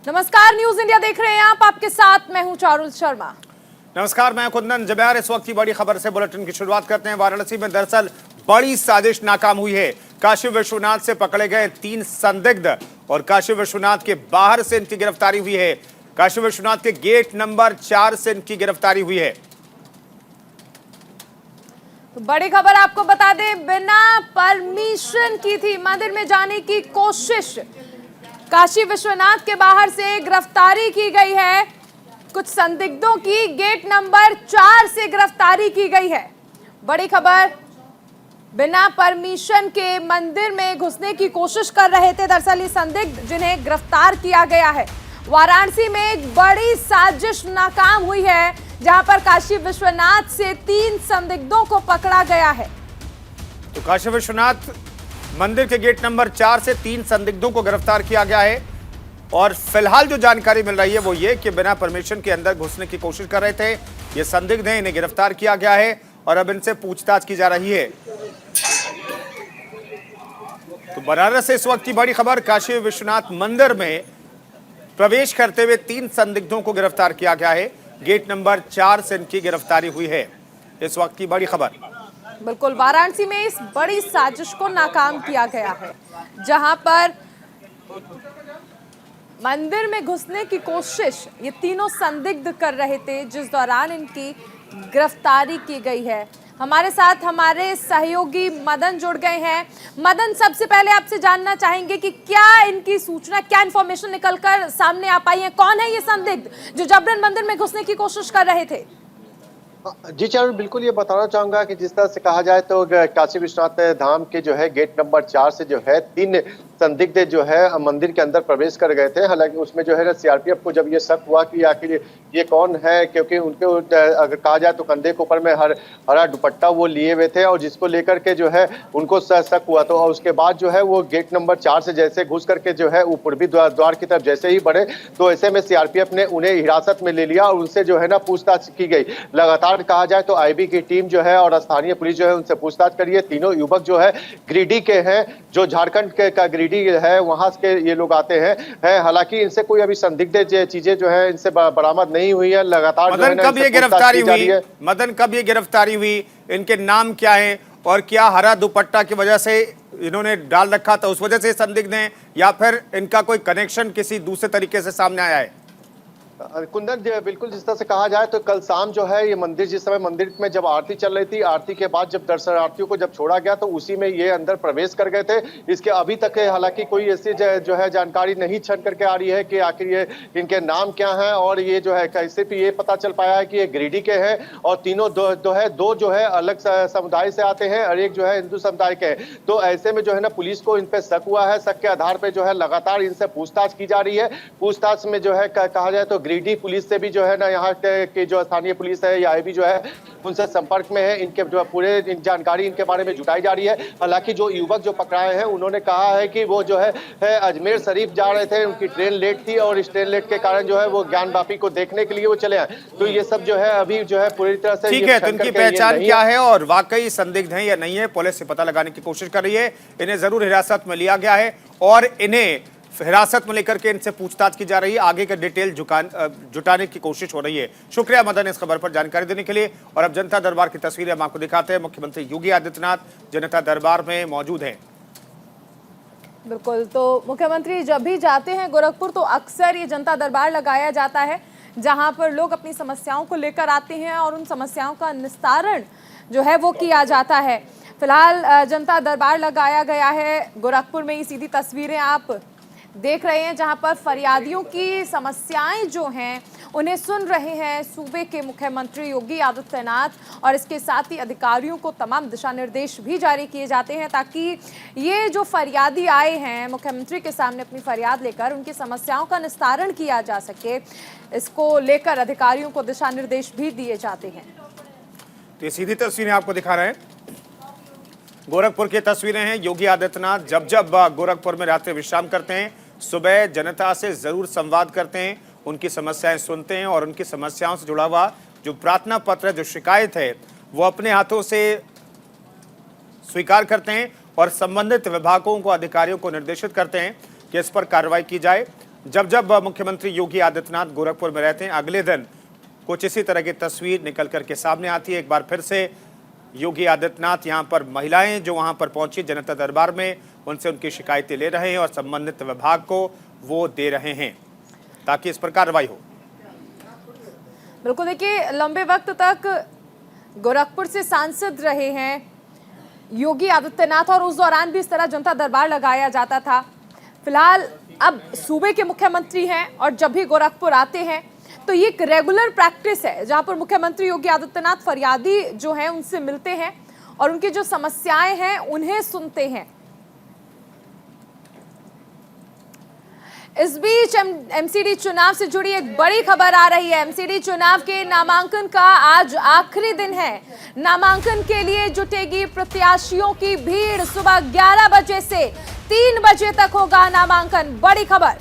नमस्कार, news India देख रहे हैं आप। आपके साथ मैं हूं चारुल शर्मा। नमस्कार, मैं कुंदन जब्यार। इस वक्त की बड़ी खबर से बुलेटिन की शुरुआत करते हैं। वाराणसी में दरअसल बड़ी साजिश नाकाम हुई है। काशी विश्वनाथ से पकड़े गए 3 संदिग्ध और काशी विश्वनाथ के बाहर से इनकी गिरफ्तारी हुई है। काशी विश्वनाथ के गेट नंबर 4 से इनकी गिरफ्तारी हुई है। तो बड़ी खबर आपको बता दें, बिना परमिशन की थी मंदिर में जाने की कोशिश। काशी विश्वनाथ के बाहर से गिरफ्तारी की गई है। कुछ संदिग्धों की गेट नंबर 4 से गिरफ्तारी की गई है। बड़ी खबर, बिना परमिशन के मंदिर में घुसने की कोशिश कर रहे थे दरअसल ये संदिग्ध, जिन्हें गिरफ्तार किया गया है। वाराणसी में एक बड़ी साजिश नाकाम हुई है, जहां पर काशी विश्वनाथ से 3 संदिग्धों को पकड़ा गया है। तो काशी विश्वनाथ मंदिर के गेट नंबर 4 से 3 संदिग्धों को गिरफ्तार किया गया है और फिलहाल जो जानकारी मिल रही है वो ये कि बिना परमिशन के अंदर घुसने की कोशिश कर रहे थे ये संदिग्ध हैं। इन्हें गिरफ्तार किया गया है और अब इनसे पूछताछ की जा रही है। तो बनारस से इस वक्त की बड़ी खबर, काशी विश्वनाथ मंदिर में प्रवेश करते हुए 3 संदिग्धों को गिरफ्तार किया गया है। गेट नंबर 4 से इनकी गिरफ्तारी हुई है। इस वक्त की बड़ी खबर। बिल्कुल, वाराणसी में इस बड़ी साजिश को नाकाम किया गया है, जहां पर मंदिर में घुसने की कोशिश ये तीनों संदिग्ध कर रहे थे, जिस दौरान इनकी गिरफ्तारी की गई है। हमारे साथ हमारे सहयोगी मदन जुड़ गए हैं। मदन, सबसे पहले आपसे जानना चाहेंगे कि क्या इनकी सूचना, क्या इंफॉर्मेशन निकलकर सामने आ पाई है? कौन है ये संदिग्ध जो जबरन मंदिर में घुसने की कोशिश कर रहे थे? जी चारुल, बिल्कुल ये बताना चाहूंगा कि जिस तरह से कहा जाए तो काशी विश्वनाथ धाम के जो है गेट नंबर 4 से जो है 3 संदिग्ध जो है मंदिर के अंदर प्रवेश कर गए थे। हालांकि उसमें जो है ना सीआरपीएफ को जब ये शक हुआ कि आखिर ये कौन है, क्योंकि उनके अगर कहा जाए तो कंधे के ऊपर में हरा दुपट्टा वो लिए हुए थे और जिसको लेकर के जो है उनको शक हुआ। तो उसके बाद जो है वो गेट नंबर 4 से जैसे घुस करके जो है वो पूर्वी द्वार की तरफ जैसे ही बढ़े तो ऐसे में सीआरपीएफ ने उन्हें हिरासत में ले लिया और उनसे जो है ना पूछताछ की गई। लगातार कहा जाए तो आईबी की टीम जो है और स्थानीय पुलिस जो है उनसे पूछताछ करी है। तीनों युवक जो है गिरिडीह के हैं, जो झारखंड के का गिरिडीह है वहां के ये लोग आते हैं। हालांकि इनसे कोई अभी संदिग्ध चीजें जो है इनसे बरामद नहीं हुई है। लगातार मदन, कब ये गिरफ्तारी हुई? मदन, कब ये गिरफ्तारी हुई? इनके नाम क्या है और क्या हरा दुपट्टा की वजह से इन्होंने डाल रखा था उस वजह से संदिग्ध हैं या फिर इनका कोई कनेक्शन किसी दूसरे तरीके से सामने आया है? कुंदन, बिल्कुल जिस तरह से कहा जाए तो कल शाम जो है ये मंदिर, जिस समय मंदिर में जब आरती चल रही थी, आरती के बाद जब दर्शनार्थियों को जब छोड़ा गया तो उसी में ये अंदर प्रवेश कर गए थे। इसके अभी तक हालांकि कोई ऐसी जो है जानकारी नहीं छन करके आ रही है कि आखिर ये इनके नाम क्या हैं और ये जो है कैसे भी ये पता चल पाया है कि ये गिरिडीह के हैं और तीनों दो जो है अलग समुदाय से आते हैं और एक जो है हिंदू समुदाय के हैं। तो ऐसे में जो है ना पुलिस को इन पे शक हुआ है। शक के आधार पर जो है लगातार इनसे पूछताछ की जा रही है। पूछताछ में जो है कहा जाए तो गिरिडीह पुलिस से भी जो है ना यहाँ के जो स्थानीय पुलिस है या आईबी जो है उनसे संपर्क में है। इनके जो पूरे जानकारी इनके बारे में जुटाई जा रही है। हालांकि जो युवक जो पकड़ाए हैं उन्होंने कहा है कि वो जो है अजमेर शरीफ जा रहे थे, उनकी ट्रेन लेट थी और इस ट्रेन लेट के कारण जो है वो ज्ञानवापी को देखने के लिए वो चले आए। तो ये सब जो है अभी जो है पूरी तरह से ठीक है। तो इनकी पहचान क्या है और वाकई संदिग्ध है या नहीं है, पुलिस से पता लगाने की कोशिश कर रही है। इन्हें जरूर हिरासत में लिया गया है और इन्हें हिरासत में लेकर के इनसे पूछताछ की जा रही है। आगे का डिटेल जुटाने की कोशिश हो रही है। शुक्रिया मदन इस खबर पर जानकारी देने के लिए। और अब जनता दरबार की तस्वीरें हम आपको दिखाते हैं। मुख्यमंत्री योगी आदित्यनाथ जनता दरबार में मौजूद हैं। बिल्कुल, तो मुख्यमंत्री जब भी जाते हैं गोरखपुर तो अक्सर ये जनता दरबार लगाया जाता है, जहां पर लोग अपनी समस्याओं को लेकर आते हैं और उन समस्याओं का निस्तारण जो है वो किया जाता है। फिलहाल जनता दरबार लगाया गया है गोरखपुर में। ये सीधी तस्वीरें आप देख रहे हैं, जहां पर फरियादियों की समस्याएं जो हैं उन्हें सुन रहे हैं सूबे के मुख्यमंत्री योगी आदित्यनाथ। और इसके साथ ही अधिकारियों को तमाम दिशा निर्देश भी जारी किए जाते हैं ताकि ये जो फरियादी आए हैं मुख्यमंत्री के सामने अपनी फरियाद लेकर, उनकी समस्याओं का निस्तारण किया जा सके। इसको लेकर अधिकारियों को दिशा निर्देश भी दिए जाते हैं। तो ये सीधी तस्वीरें आपको दिखा रहे हैं, गोरखपुर की तस्वीरें हैं। योगी आदित्यनाथ जब जब गोरखपुर में रात्रि विश्राम करते हैं, सुबह जनता से जरूर संवाद करते हैं, उनकी समस्याएं सुनते हैं और उनकी समस्याओं से जुड़ा हुआ जो प्रार्थना पत्र, जो शिकायत है, वो अपने हाथों से स्वीकार करते हैं और संबंधित विभागों को, अधिकारियों को निर्देशित करते हैं कि इस पर कार्रवाई की जाए। जब जब मुख्यमंत्री योगी आदित्यनाथ गोरखपुर में रहते हैं, अगले दिन कुछ इसी तरह की तस्वीर निकल करके सामने आती है। एक बार फिर से योगी आदित्यनाथ यहाँ पर महिलाएं जो वहाँ पर पहुंची जनता दरबार में, उनसे उनकी शिकायतें ले रहे हैं और संबंधित विभाग को वो दे रहे हैं ताकि इस पर कार्रवाई हो। बिल्कुल, देखिए लंबे वक्त तक गोरखपुर से सांसद रहे हैं योगी आदित्यनाथ और उस दौरान भी इस तरह जनता दरबार लगाया जाता था। फिलहाल अब सूबे के मुख्यमंत्री हैं और जब भी गोरखपुर आते हैं तो ये एक रेगुलर प्रैक्टिस है जहां पर मुख्यमंत्री योगी आदित्यनाथ फरियादी जो हैं उनसे मिलते हैं और उनकी जो समस्याएं हैं उन्हें सुनते हैं। इस बीच एमसीडी चुनाव से जुड़ी एक बड़ी खबर आ रही है। एमसीडी चुनाव के नामांकन का आज आखिरी दिन है। नामांकन के लिए जुटेगी प्रत्याशियों की भीड़। सुबह 11 बजे से 3 बजे तक होगा नामांकन। बड़ी खबर।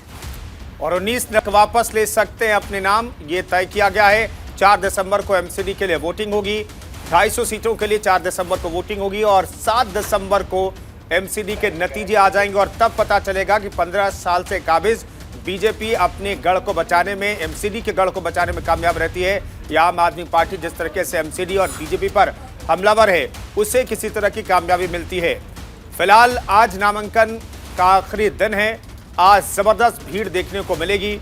और 19 तक वापस ले सकते हैं अपने नाम, ये तय किया गया है। 4 दिसंबर को एमसीडी के लिए वोटिंग होगी। 250 सीटों के लिए 4 दिसंबर को वोटिंग होगी और 7 दिसंबर को एमसीडी के नतीजे आ जाएंगे और तब पता चलेगा कि 15 साल से काबिज बीजेपी अपने गढ़ को बचाने में, एमसीडी के गढ़ को बचाने में कामयाब रहती है या आम आदमी पार्टी जिस तरीके से एमसीडी और बीजेपी पर हमलावर है उसे किसी तरह की कामयाबी मिलती है। फिलहाल आज नामांकन का आखिरी दिन है। आज जबरदस्त भीड़ देखने को मिलेगी।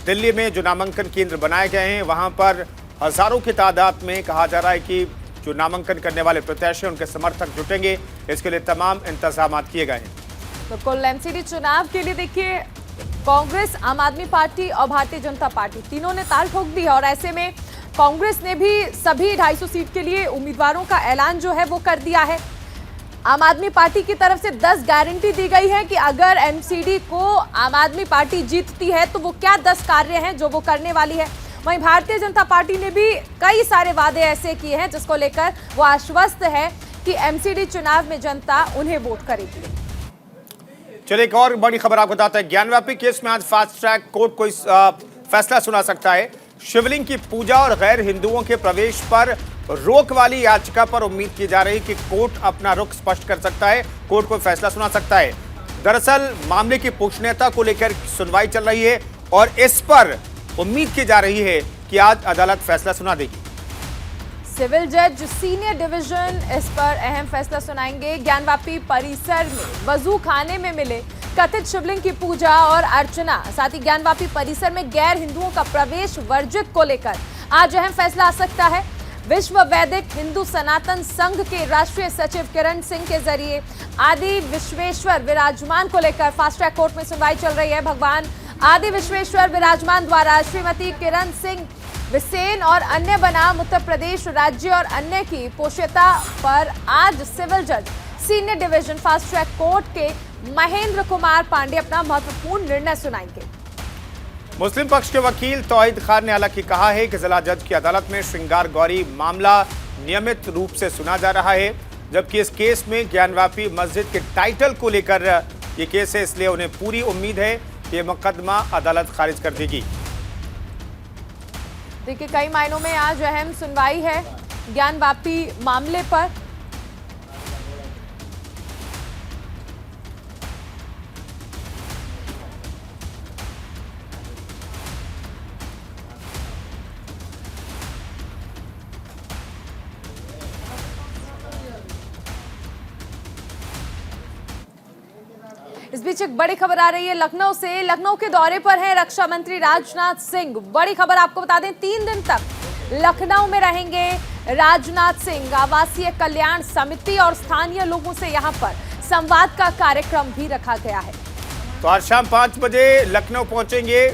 दिल्ली में जो नामांकन केंद्र बनाए गए हैं वहां पर हजारों की तादाद में कहा जा रहा है कि जो नामांकन करने वाले प्रत्याशी उनके समर्थक जुटेंगे। इसके लिए तमाम इंतजाम किए गए हैं। तो कुल एमसीडी चुनाव के लिए देखिए कांग्रेस, आम आदमी पार्टी और भारतीय जनता पार्टी तीनों ने ताल ठोक दी है और ऐसे में कांग्रेस ने भी सभी 250 सीट के लिए उम्मीदवारों का ऐलान जो है वो कर दिया है। आम आदमी पार्टी की तरफ से 10 गारंटी दी गई है कि अगर एमसीडी को आम आदमी पार्टी जीतती है तो वो क्या 10 कार्य हैं जो वो करने वाली है। वहीं भारतीय जनता पार्टी ने भी कई सारे वादे ऐसे किए हैं जिसको लेकर वो आश्वस्त है कि एमसीडी चुनाव में जनता उन्हें वोट करेगी। चलिए एक और बड़ी खबर आपको बताते हैं। ज्ञानवापी केस में आज फास्ट ट्रैक कोर्ट कोई फैसला सुना सकता है। शिवलिंग की पूजा और गैर हिंदुओं के प्रवेश पर रोक वाली याचिका पर उम्मीद की जा रही कि कोर्ट अपना रुख स्पष्ट कर सकता है, कोर्ट कोई फैसला सुना सकता है। दरअसल मामले की पूछनीयता को लेकर सुनवाई चल रही है और इस पर उम्मीद की जा रही है कि आज अदालत फैसला सुना देगी। सिविल जज सीनियर डिवीजन इस पर अहम फैसला सुनाएंगे। ज्ञानवापी परिसर में वजू खाने में मिले कथित शिवलिंग की पूजा और अर्चना, साथ ही ज्ञानवापी परिसर में गैर हिंदुओं का प्रवेश वर्जित को लेकर आज अहम फैसला आ सकता है। विश्व वैदिक हिंदू सनातन संघ के राष्ट्रीय सचिव किरण सिंह के जरिए आदि विश्वेश्वर विराजमान को लेकर फास्ट ट्रैक कोर्ट में सुनवाई चल रही है। भगवान आदि विश्वेश्वर विराजमान द्वारा श्रीमती किरण सिंह विसेन और अन्य बनाम उत्तर प्रदेश राज्य और अन्य की पोष्यता पर आज सिविल जज senior division fast track court के महेंद्र कुमार पांडे अपना महत्वपूर्ण निर्णय सुनाएंगे। मुस्लिम पक्ष के वकील तौहीद खान ने हालांकि कहा है कि जिला जज की अदालत में श्रृंगार गौरी मामला नियमित रूप से सुना जा रहा है, जबकि इस केस में ज्ञानवापी मस्जिद के टाइटल को लेकर ये केस है, इसलिए उन्हें पूरी उम्मीद है कि मुकदमा अदालत खारिज कर देगी। देखिए कई मायनों में आज अहम सुनवाई है ज्ञानवापी मामले पर। इस बीच एक बड़ी खबर आ रही है लखनऊ से। लखनऊ के दौरे पर है रक्षा मंत्री राजनाथ सिंह। बड़ी खबर आपको बता दें, 3 दिन तक लखनऊ में रहेंगे राजनाथ सिंह। आवासीय कल्याण समिति और स्थानीय लोगों से यहां पर संवाद का कार्यक्रम भी रखा गया है। तो आज शाम 5 बजे लखनऊ पहुंचेंगे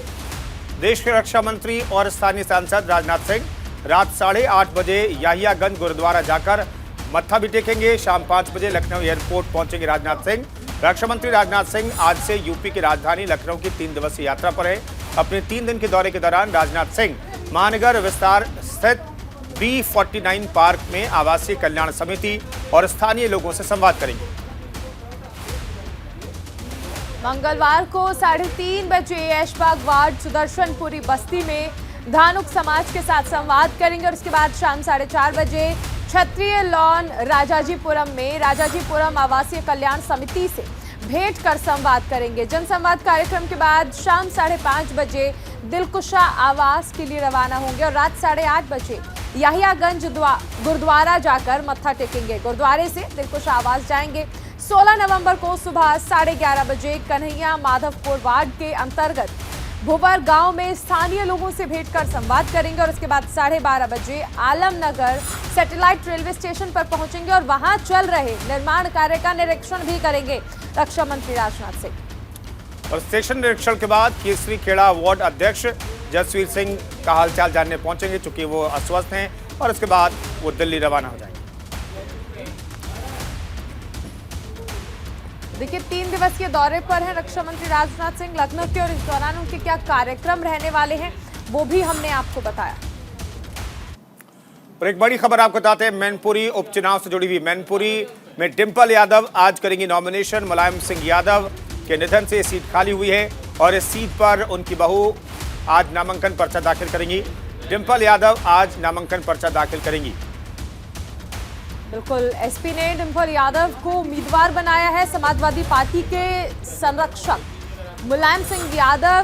देश के रक्षा मंत्री और स्थानीय सांसद राजनाथ सिंह। रात 8:30 बजे याहियागंज गुरुद्वारा जाकर मत्था भी टेकेंगे। शाम 5 बजे लखनऊ एयरपोर्ट पहुंचेंगे राजनाथ सिंह। रक्षा मंत्री राजनाथ सिंह आज से यूपी की राजधानी लखनऊ की 3 दिवसीय यात्रा पर है। अपने 3 दिन के दौरे के दौरान राजनाथ सिंह महानगर विस्तार स्थित B49 पार्क में आवासीय कल्याण समिति और स्थानीय लोगों से संवाद करेंगे। मंगलवार को 3:30 बजे ऐशबाग वार्ड सुदर्शनपुरी बस्ती में धानुक समाज के साथ संवाद करेंगे और उसके बाद शाम 4:30 बजे क्षत्रिय लॉन राजाजीपुरम में राजाजीपुरम आवासीय कल्याण समिति से भेंट कर संवाद करेंगे। जनसंवाद कार्यक्रम के बाद शाम 5:30 बजे दिलकुशा आवास के लिए रवाना होंगे और रात 8:30 बजे याहियागंज गुरुद्वारा जाकर मत्था टेकेंगे। गुरुद्वारे से दिलकुशा आवास जाएंगे। 16 नवंबर को सुबह 11:30 बजे कन्हैया माधवपुर वार्ड के अंतर्गत भुबर गांव में स्थानीय लोगों से भेंट कर संवाद करेंगे और उसके बाद 12:30 बजे आलमनगर सैटेलाइट रेलवे स्टेशन पर पहुंचेंगे और वहां चल रहे निर्माण कार्य का निरीक्षण भी करेंगे रक्षा मंत्री राजनाथ सिंह। और स्टेशन निरीक्षण के बाद केसरी खेड़ा वार्ड अध्यक्ष जसवीर सिंह का हालचाल जानने पहुंचेंगे, चूंकि वो अस्वस्थ हैं, और उसके बाद वो दिल्ली रवाना हो जाएंगे। देखिए 3 दिवसीय दौरे पर हैं रक्षा मंत्री राजनाथ सिंह लखनऊ के, और इस दौरान उनके क्या कार्यक्रम रहने वाले हैं वो भी हमने आपको बताया। और एक बड़ी खबर आपको बताते हैं मैनपुरी उपचुनाव से जुड़ी हुई। मैनपुरी में डिंपल यादव आज करेंगी नॉमिनेशन। मुलायम सिंह यादव के निधन से सीट खाली हुई है और इस सीट पर उनकी बहू आज नामांकन पर्चा दाखिल करेंगी। डिंपल यादव आज नामांकन पर्चा दाखिल करेंगी। बिल्कुल, एसपी ने डिंपल यादव को उम्मीदवार बनाया है। समाजवादी पार्टी के संरक्षक मुलायम सिंह यादव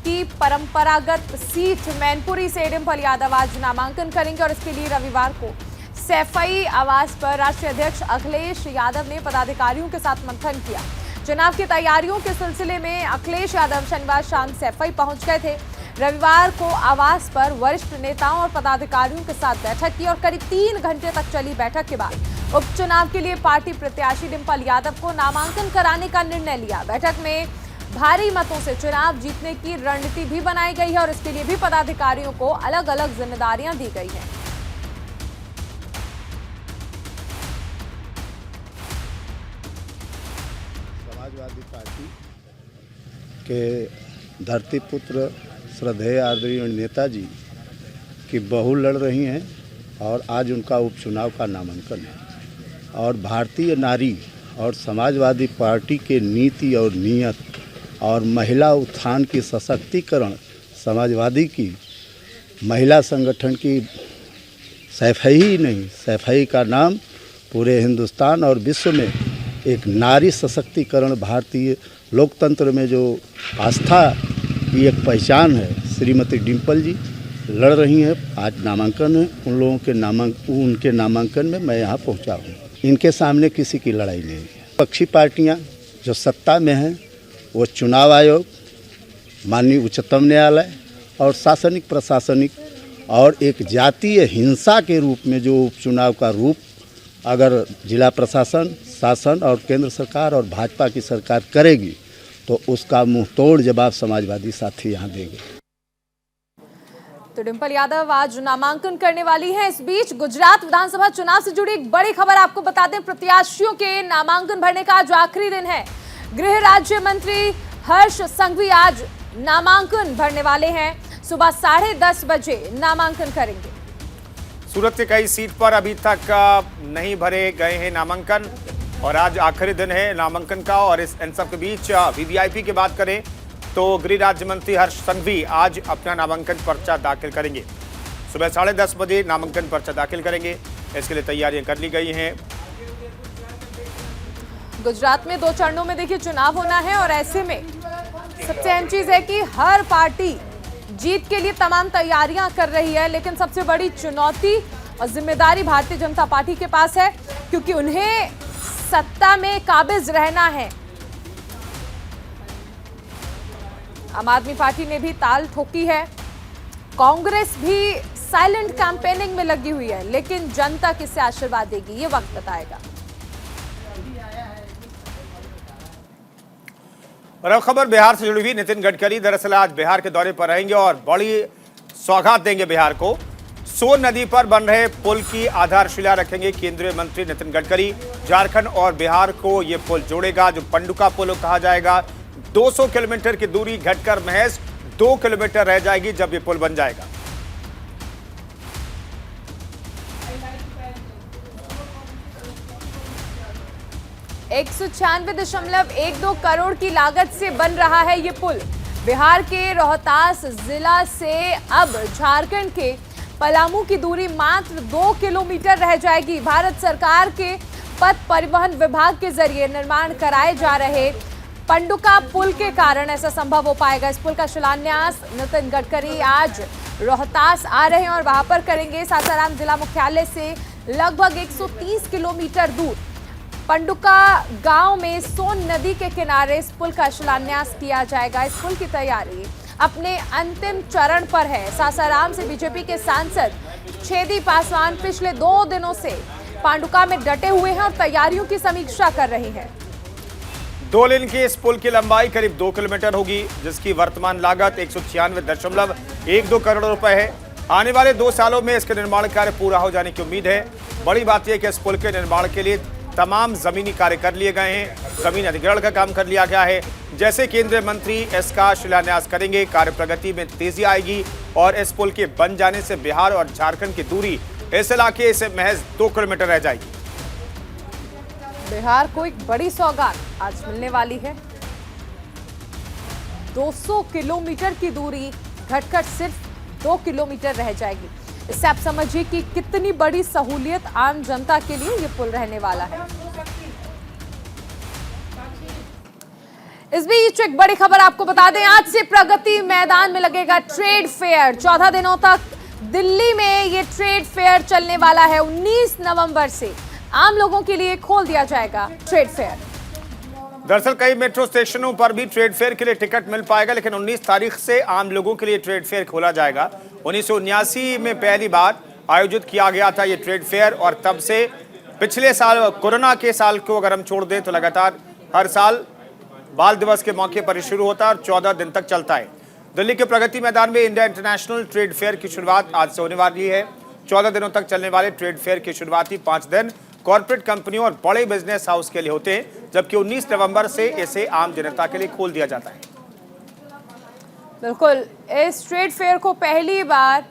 की परंपरागत सीट मैनपुरी से डिंपल यादव आज नामांकन करेंगे और इसके लिए रविवार को सैफई आवास पर राष्ट्रीय अध्यक्ष अखिलेश यादव ने पदाधिकारियों के साथ मंथन किया। चुनाव की तैयारियों के सिलसिले में अखिलेश यादव शनिवार शाम सैफई पहुंच गए थे। रविवार को आवास पर वरिष्ठ नेताओं और पदाधिकारियों के साथ बैठक की और करीब 3 घंटे तक चली बैठक के बाद उपचुनाव के लिए पार्टी प्रत्याशी डिंपल यादव को नामांकन कराने का निर्णय लिया। बैठक में भारी मतों से चुनाव जीतने की रणनीति भी बनाई गई है और इसके लिए भी पदाधिकारियों को अलग अलग जिम्मेदारियां दी गई हैं। समाजवादी पार्टी के धरती पुत्र श्रद्धेय आदरणीय नेताजी की बहू लड़ रही हैं और आज उनका उपचुनाव का नामांकन है। और भारतीय नारी और समाजवादी पार्टी के नीति और नियत और महिला उत्थान की सशक्तिकरण, समाजवादी की महिला संगठन की सैफई ही नहीं, सैफई का नाम पूरे हिंदुस्तान और विश्व में एक नारी सशक्तिकरण, भारतीय लोकतंत्र में जो आस्था की एक पहचान है। श्रीमती डिंपल जी लड़ रही हैं, आज नामांकन है। उनके नामांकन में मैं यहाँ पहुँचा हूँ। इनके सामने किसी की लड़ाई नहीं है। विपक्षी पार्टियाँ जो सत्ता में हैं वो चुनाव आयोग, माननीय उच्चतम न्यायालय और शासनिक प्रशासनिक और एक जातीय हिंसा के रूप में जो उपचुनाव का रूप अगर जिला प्रशासन, शासन और केंद्र सरकार और भाजपा की सरकार करेगी तो उसका मुंह तोड़ जवाब समाजवादी साथी यहाँ देंगे। तो डिंपल यादव आज नामांकन करने वाली हैं। इस बीच गुजरात विधानसभा चुनाव से जुड़ी एक बड़ी खबर आपको बता दें। प्रत्याशियों के नामांकन भरने का आज आखिरी दिन है। गृह राज्य मंत्री हर्ष संघवी आज नामांकन भरने वाले हैं। सुबह 10:30 बजे नामांकन करेंगे। सूरत के कई सीट पर अभी तक नहीं भरे गए हैं नामांकन और आज आखिरी दिन है नामांकन का। और इन सब के बीच वीवीआईपी की बात करें तो गृह राज्य मंत्री हर्ष संघवी आज अपना नामांकन पर्चा दाखिल करेंगे। सुबह 10:30 बजे नामांकन पर्चा दाखिल करेंगे। इसके लिए तैयारियां कर ली गई हैं। गुजरात में 2 चरणों में देखिए चुनाव होना है और ऐसे में सबसे अहम चीज है कि हर पार्टी जीत के लिए तमाम तैयारियां कर रही है, लेकिन सबसे बड़ी चुनौती और जिम्मेदारी भारतीय जनता पार्टी के पास है, क्योंकि उन्हें सत्ता में काबिज रहना है। आम आदमी पार्टी ने भी ताल ठोकी है, कांग्रेस भी साइलेंट कैंपेनिंग में लगी हुई है, लेकिन जनता किससे आशीर्वाद देगी ये वक्त बताएगा। और अब खबर बिहार से जुड़ी हुई। नितिन गडकरी दरअसल आज बिहार के दौरे पर रहेंगे और बड़ी सौगात देंगे बिहार को। सोन नदी पर बन रहे पुल की आधारशिला रखेंगे केंद्रीय मंत्री नितिन गडकरी। झारखंड और बिहार को ये पुल जोड़ेगा, जो पंडुका पुल कहा जाएगा। 200 किलोमीटर की दूरी घटकर महज 2 किलोमीटर रह जाएगी जब ये पुल बन जाएगा। $196.12 करोड़ की लागत से बन रहा है ये पुल। बिहार के रोहतास जिला से अब झारखंड के पलामू की दूरी मात्र 2 किलोमीटर रह जाएगी। भारत सरकार के पथ परिवहन विभाग के जरिए निर्माण कराए जा रहे पंडुका पुल के कारण ऐसा संभव हो पाएगा। इस पुल का शिलान्यास नितिन गडकरी आज रोहतास आ रहे हैं और वहां पर करेंगे। सासाराम जिला मुख्यालय से लगभग 130 किलोमीटर दूर पंडुका गांव में सोन नदी के किनारे इस पुल का शिलान्यास किया जाएगा। इस पुल की तैयारी अपने अंतिम चरण पर है। सासाराम से बीजेपी के सांसद छेदी पासवान पिछले 2 दिनों से पांडुका में डटे हुए हैं और तैयारियों की समीक्षा कर रहे हैं। 2 लेन की इस पुल की लंबाई करीब 2 किलोमीटर होगी, जिसकी वर्तमान लागत 196.12 करोड़ रुपए है। आने वाले 2 सालों में इसके निर्माण कार्य पूरा हो जाने की उम्मीद है। बड़ी बात यह कि इस पुल के निर्माण के लिए तमाम जमीनी कार्य कर लिए गए हैं, जमीन अधिग्रहण का काम कर लिया गया है। जैसे केंद्रीय मंत्री इसका शिलान्यास करेंगे, कार्य प्रगति में तेजी आएगी और इस पुल के बन जाने से बिहार और झारखंड की दूरी इस इलाके से महज 2 किलोमीटर रह जाएगी। बिहार को एक बड़ी सौगात आज मिलने वाली है। 200 किलोमीटर की दूरी घटकर सिर्फ 2 किलोमीटर रह जाएगी। इससे आप समझिए कि कितनी बड़ी सहूलियत आम जनता के लिए ये पुल रहने वाला है। इस बीच एक बड़ी खबर आपको बता दें, आज से प्रगति मैदान में लगेगा ट्रेड फेयर। 14 दिनों तक दिल्ली में ये ट्रेड फेयर चलने वाला है। 19 नवंबर से आम लोगों के लिए खोल दिया जाएगा ट्रेड फेयर। दरअसल कई मेट्रो स्टेशनों पर भी ट्रेड फेयर के लिए टिकट मिल पाएगा, लेकिन 19 तारीख से आम लोगों के लिए ट्रेड फेयर खोला जाएगा। 1979 में पहली बार आयोजित किया गया था ये ट्रेड फेयर और तब से पिछले साल कोरोना के साल को अगर हम छोड़ दें तो लगातार हर साल बाल दिवस के मौके पर शुरू होता है और 14 दिन तक चलता है। दिल्ली के प्रगति मैदान में इंडिया इंटरनेशनल ट्रेड फेयर की शुरुआत आज से होने वाली है। 14 दिनों तक चलने वाले ट्रेड फेयर की शुरुआती 5 दिन कॉर्पोरेट कंपनियों और बड़े बिजनेस हाउस के लिए होते हैं, जबकि 19 नवंबर से इसे आम जनता के लिए खोल दिया जाता है। बिल्कुल, इस ट्रेड फेयर को पहली बार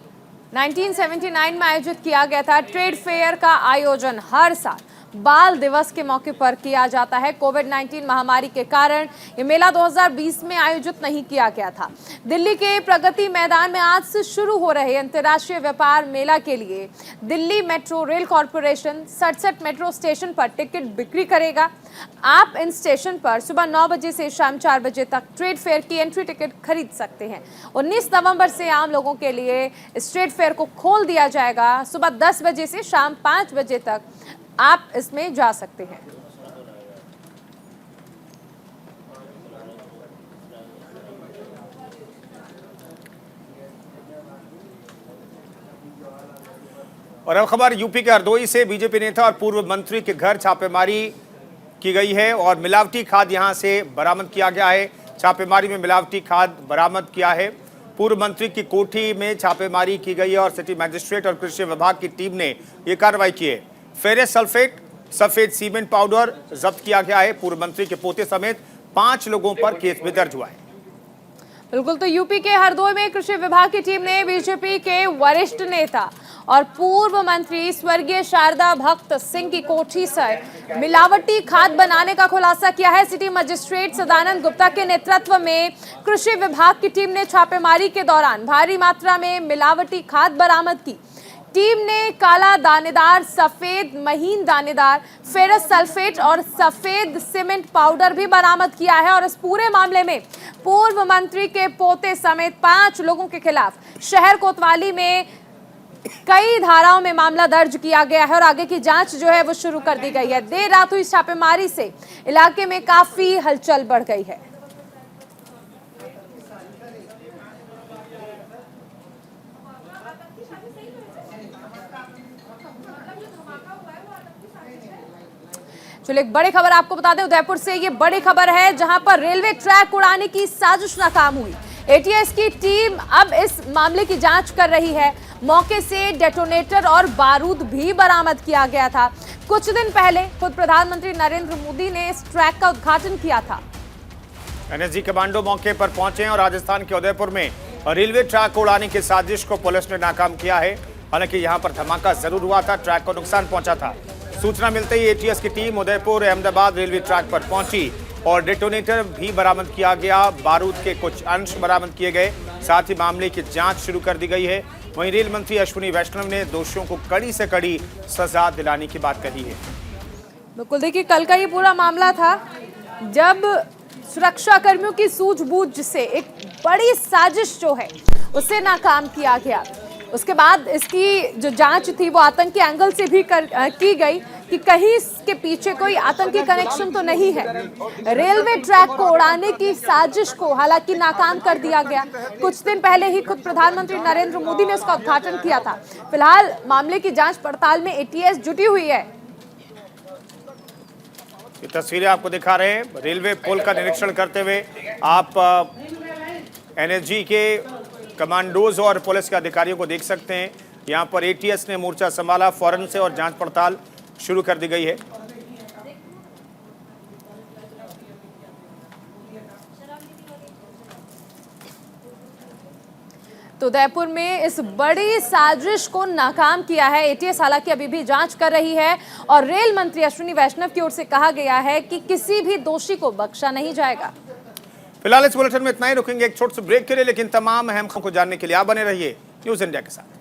1979 में आयोजित किया गया था। ट्रेड फेयर का आयोजन हर साल बाल दिवस के मौके पर किया जाता है। कोविड-19 महामारी के कारण ये मेला 2020 में आयोजित नहीं किया गया था। दिल्ली के प्रगति मैदान में आज से शुरू हो रहे अंतर्राष्ट्रीय व्यापार मेला के लिए Delhi metro rail corporation 67 metro station पर टिकट बिक्री करेगा। आप इन स्टेशन पर सुबह 9 बजे से शाम 4 बजे तक ट्रेड फेयर की एंट्री टिकट खरीद सकते हैं। 19 नवंबर से आम लोगों के लिए इस ट्रेड फेयर को खोल दिया जाएगा। सुबह 10 बजे से शाम 5 बजे तक आप इसमें जा सकते हैं। और अब खबर यूपी के हरदोई से। बीजेपी नेता और पूर्व मंत्री के घर छापेमारी की गई है और मिलावटी खाद यहां से बरामद किया गया है। छापेमारी में मिलावटी खाद बरामद किया है। पूर्व मंत्री की कोठी में छापेमारी की गई है और सिटी मजिस्ट्रेट और कृषि विभाग की टीम ने यह कार्रवाई की है। फेरस सल्फेट, सफेद सीमेंट पाउडर जब्त किया गया है। पूर्व मंत्री के पोते समेत 5 लोगों पर केस भी दर्ज हुआ है। बिल्कुल, तो यूपी के हरदोई में कृषि विभाग की टीम ने बीजेपी के वरिष्ठ नेता और पूर्व मंत्री स्वर्गीय शारदा भक्त सिंह की कोठी से मिलावटी खाद बनाने का खुलासा किया है। सिटी मजिस्ट्रेट सदानंद गुप्ता के नेतृत्व में कृषि विभाग की टीम ने छापेमारी के दौरान भारी मात्रा में मिलावटी खाद बरामद की। टीम ने काला दानेदार, सफेद महीन दानेदार, फेरस सल्फेट और सफेद सीमेंट पाउडर भी बरामद किया है और इस पूरे मामले में पूर्व मंत्री के पोते समेत 5 लोगों के खिलाफ शहर कोतवाली में कई धाराओं में मामला दर्ज किया गया है और आगे की जांच जो है वो शुरू कर दी गई है। देर रात हुई छापेमारी से इलाके में काफी हलचल बढ़ गई है। चलिए एक बड़ी खबर आपको बता दें, उदयपुर से ये बड़ी खबर है जहां पर रेलवे ट्रैक उड़ाने की साजिश नाकाम हुई। एटीएस की टीम अब इस मामले की जांच कर रही है। मौके से डेटोनेटर और बारूद भी बरामद किया गया था। कुछ दिन पहले खुद प्रधानमंत्री नरेंद्र मोदी ने इस ट्रैक का उद्घाटन किया था। एनएसजी कमांडो मौके पर पहुंचे और राजस्थान के उदयपुर में रेलवे ट्रैक को उड़ाने की साजिश को पुलिस ने नाकाम किया है। हालांकि यहां पर धमाका जरूर हुआ था, ट्रैक को नुकसान पहुंचा था। सूचना मिलते ही एटीएस की team Udaipur Ahmedabad railway track पर पहुंची और डेटोनेटर भी बरामद किया गया। बारूद के कुछ अंश बरामद किए गए। साथ ही मामले की जांच शुरू कर दी गई है। वहीं रेल मंत्री अश्विनी वैष्णव ने दोषियों को कड़ी से कड़ी सजा दिलाने की बात कही है। बिल्कुल, देखिए कल का ये पूरा मामला था जब सुरक्षा कर्मियों की सूझबूझ से एक बड़ी साजिश जो है उसे नाकाम किया गया। उसके बाद इसकी जो जांच थी वो आतंकी एंगल से भी की गई कि कहीं इसके पीछे कोई आतंकी कनेक्शन तो नहीं है। रेलवे ट्रैक को उड़ाने की साजिश को हालांकि नाकाम कर दिया गया। कुछ दिन पहले ही खुद प्रधानमंत्री नरेंद्र मोदी ने इसका उद्घाटन किया था। फिलहाल मामले की जांच पड़ताल में एटीएस जुटी हुई है। ये तस्वीरें आपको दिखा रहे हैं रेलवे पुल का निरीक्षण करते हुए। आप एनएसजी के कमांडोज और पुलिस के अधिकारियों को देख सकते हैं। यहां पर एटीएस ने मोर्चा संभाला फौरन से और जांच पड़ताल शुरू कर दी गई है। तो उदयपुर में इस बड़ी साजिश को नाकाम किया है एटीएस। हालांकि अभी भी जांच कर रही है और रेल मंत्री अश्विनी वैष्णव की ओर से कहा गया है कि किसी भी दोषी को बख्शा नहीं जाएगा। फिलहाल इस बुलेटिन में इतना ही, रुकेंगे एक छोटे से ब्रेक के लिए, लेकिन तमाम अहम खबरों को जानने के लिए आप बने रहिए न्यूज़ इंडिया के साथ।